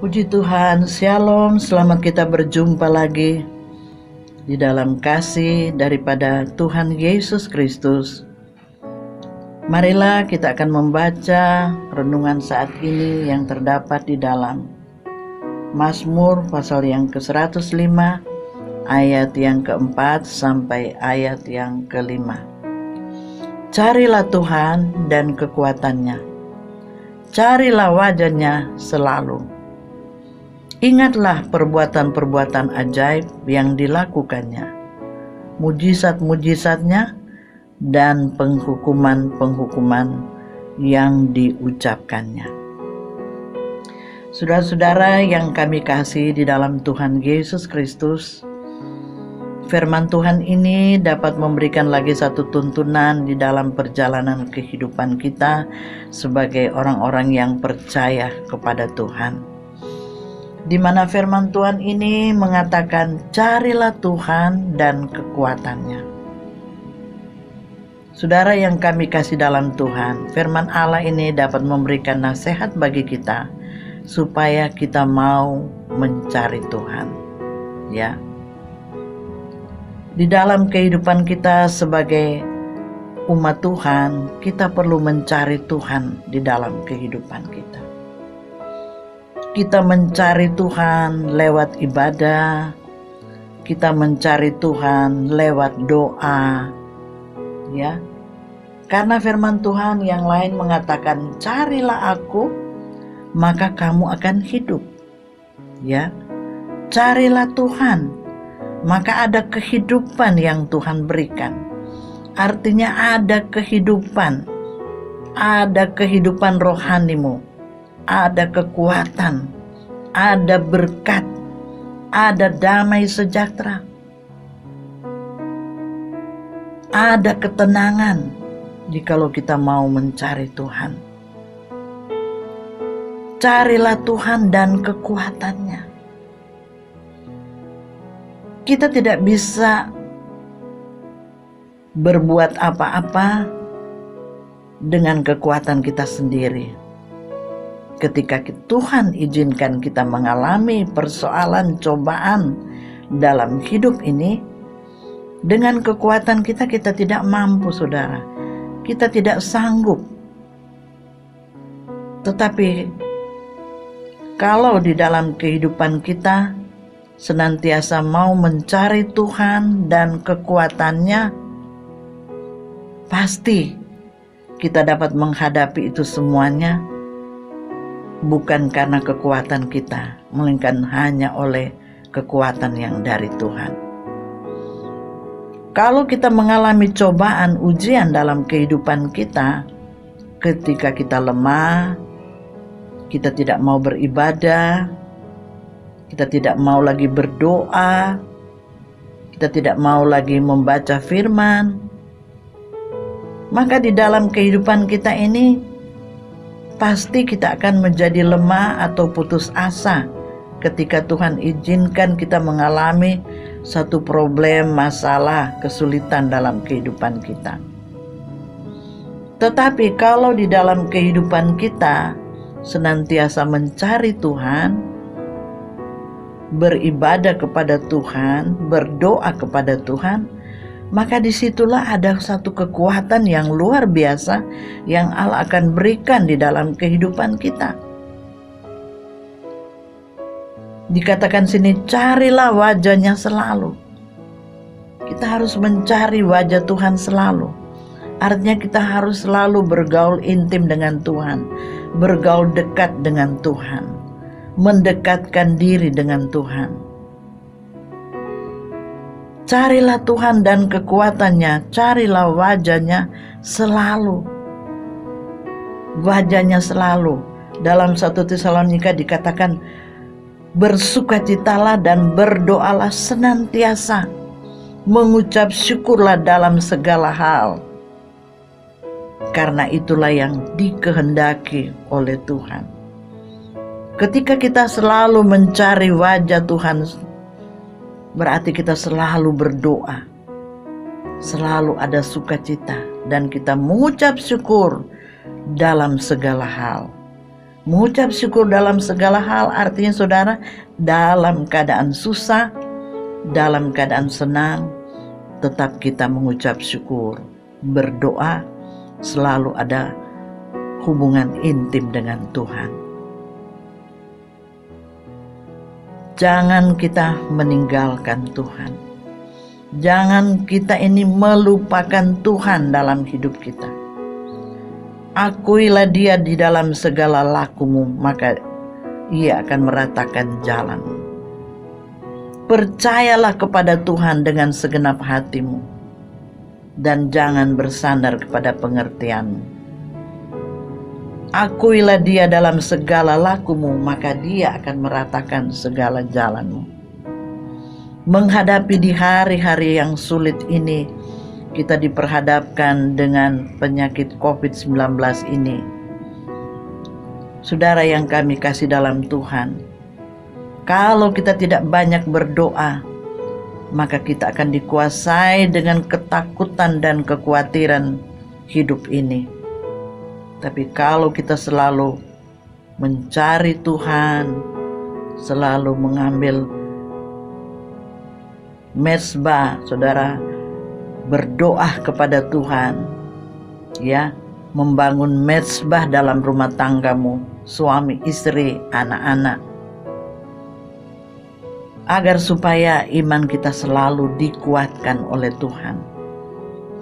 Puji Tuhan, Shalom, selamat kita berjumpa lagi di dalam kasih daripada Tuhan Yesus Kristus. Marilah kita akan membaca renungan saat ini yang terdapat di dalam Mazmur pasal yang ke-105 ayat yang ke-4 sampai ayat yang ke-5. Carilah Tuhan dan kekuatannya, carilah wajahnya selalu. Ingatlah perbuatan-perbuatan ajaib yang dilakukannya, mujizat-mujizatnya, dan penghukuman-penghukuman yang diucapkannya. Saudara-saudara yang kami kasih di dalam Tuhan Yesus Kristus, firman Tuhan ini dapat memberikan lagi satu tuntunan di dalam perjalanan kehidupan kita sebagai orang-orang yang percaya kepada Tuhan. Di mana firman Tuhan ini mengatakan, carilah Tuhan dan kekuatannya. Saudara yang kami kasih dalam Tuhan, firman Allah ini dapat memberikan nasihat bagi kita supaya kita mau mencari Tuhan. Ya. Di dalam kehidupan kita sebagai umat Tuhan, kita perlu mencari Tuhan di dalam kehidupan kita. Kita mencari Tuhan lewat ibadah, kita mencari Tuhan lewat doa, ya. Karena firman Tuhan yang lain mengatakan, carilah aku, maka kamu akan hidup, ya. Carilah Tuhan, maka ada kehidupan yang Tuhan berikan. Artinya ada kehidupan rohanimu. Ada kekuatan, ada berkat, ada damai sejahtera, ada ketenangan jikalau kita mau mencari Tuhan. Carilah Tuhan dan kekuatannya. Kita tidak bisa berbuat apa-apa dengan kekuatan kita sendiri. Ketika Tuhan izinkan kita mengalami persoalan, cobaan dalam hidup ini, dengan kekuatan kita tidak mampu, saudara. Kita tidak sanggup. Tetapi kalau di dalam kehidupan kita senantiasa mau mencari Tuhan dan kekuatannya, pasti kita dapat menghadapi itu semuanya. Bukan karena kekuatan kita, melainkan hanya oleh kekuatan yang dari Tuhan. Kalau kita mengalami cobaan, ujian dalam kehidupan kita, ketika kita lemah, kita tidak mau beribadah, kita tidak mau lagi berdoa, kita tidak mau lagi membaca firman, maka di dalam kehidupan kita ini pasti kita akan menjadi lemah atau putus asa ketika Tuhan izinkan kita mengalami satu problem, masalah, kesulitan dalam kehidupan kita. Tetapi kalau di dalam kehidupan kita senantiasa mencari Tuhan, beribadah kepada Tuhan, berdoa kepada Tuhan, maka disitulah ada satu kekuatan yang luar biasa yang Allah akan berikan di dalam kehidupan kita. Dikatakan sini, carilah wajahnya selalu. Kita harus mencari wajah Tuhan selalu. Artinya kita harus selalu bergaul intim dengan Tuhan, bergaul dekat dengan Tuhan, mendekatkan diri dengan Tuhan. Carilah Tuhan dan kekuatannya, carilah wajahnya selalu. Wajahnya selalu. Dalam 1 Tesalonika dikatakan, bersukacitalah dan berdoalah senantiasa, mengucap syukurlah dalam segala hal. Karena itulah yang dikehendaki oleh Tuhan. Ketika kita selalu mencari wajah Tuhan, berarti kita selalu berdoa, selalu ada sukacita, dan kita mengucap syukur dalam segala hal. Mengucap syukur dalam segala hal artinya saudara, dalam keadaan susah, dalam keadaan senang, tetap kita mengucap syukur, berdoa, selalu ada hubungan intim dengan Tuhan. Jangan kita meninggalkan Tuhan. Jangan kita ini melupakan Tuhan dalam hidup kita. Akuilah Dia di dalam segala lakumu, maka Ia akan meratakan jalanmu. Percayalah kepada Tuhan dengan segenap hatimu, dan jangan bersandar kepada pengertianmu. Akuilah Dia dalam segala lakumu, maka Dia akan meratakan segala jalanmu. Menghadapi di hari-hari yang sulit ini, kita diperhadapkan dengan penyakit COVID-19 ini. Saudara yang kami kasih dalam Tuhan, kalau kita tidak banyak berdoa, maka kita akan dikuasai dengan ketakutan dan kekhawatiran hidup ini. Tapi kalau kita selalu mencari Tuhan, selalu mengambil mezbah, saudara, berdoa kepada Tuhan, ya, membangun mezbah dalam rumah tanggamu, suami, istri, anak-anak, agar supaya iman kita selalu dikuatkan oleh Tuhan.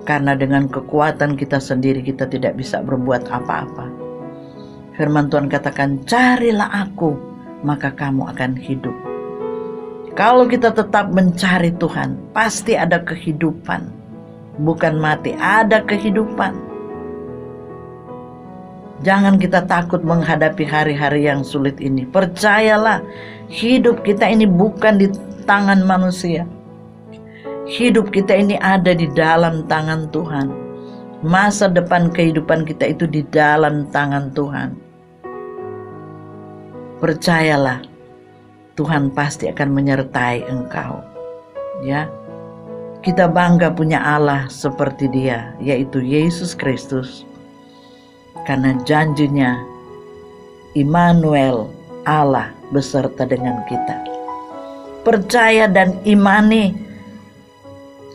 Karena dengan kekuatan kita sendiri kita tidak bisa berbuat apa-apa. Firman Tuhan katakan, carilah aku, maka kamu akan hidup. Kalau kita tetap mencari Tuhan, pasti ada kehidupan. Bukan mati, ada kehidupan. Jangan kita takut menghadapi hari-hari yang sulit ini. Percayalah, hidup kita ini bukan di tangan manusia. Hidup kita ini ada di dalam tangan Tuhan. Masa depan kehidupan kita itu di dalam tangan Tuhan. Percayalah, Tuhan pasti akan menyertai engkau. Ya. Kita bangga punya Allah seperti Dia, yaitu Yesus Kristus. Karena janjinya, Immanuel, Allah beserta dengan kita. Percaya dan imani.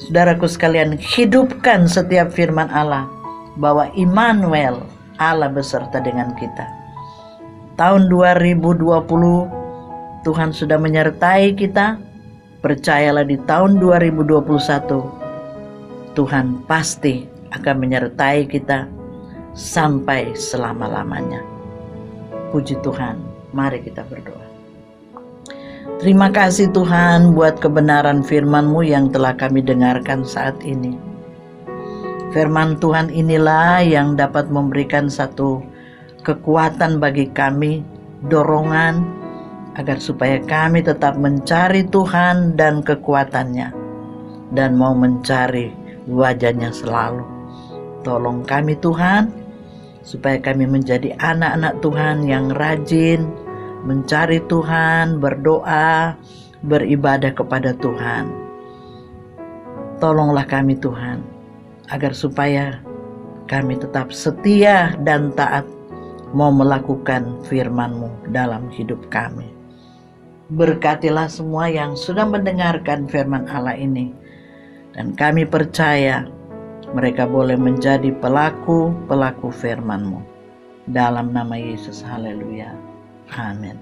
Saudaraku sekalian, hidupkan setiap firman Allah bahwa Immanuel, Allah beserta dengan kita. Tahun 2020 Tuhan sudah menyertai kita. Percayalah di tahun 2021 Tuhan pasti akan menyertai kita sampai selama-lamanya. Puji Tuhan, mari kita berdoa. Terima kasih Tuhan buat kebenaran firman-Mu yang telah kami dengarkan saat ini. Firman Tuhan inilah yang dapat memberikan satu kekuatan bagi kami, dorongan, agar supaya kami tetap mencari Tuhan dan kekuatannya, dan mau mencari wajah-Nya selalu. Tolong kami Tuhan, supaya kami menjadi anak-anak Tuhan yang rajin mencari Tuhan, berdoa, beribadah kepada Tuhan. Tolonglah kami Tuhan, agar supaya kami tetap setia dan taat mau melakukan firman-Mu dalam hidup kami. Berkatilah semua yang sudah mendengarkan firman Allah ini, dan kami percaya mereka boleh menjadi pelaku-pelaku firman-Mu. Dalam nama Yesus, haleluya, amin.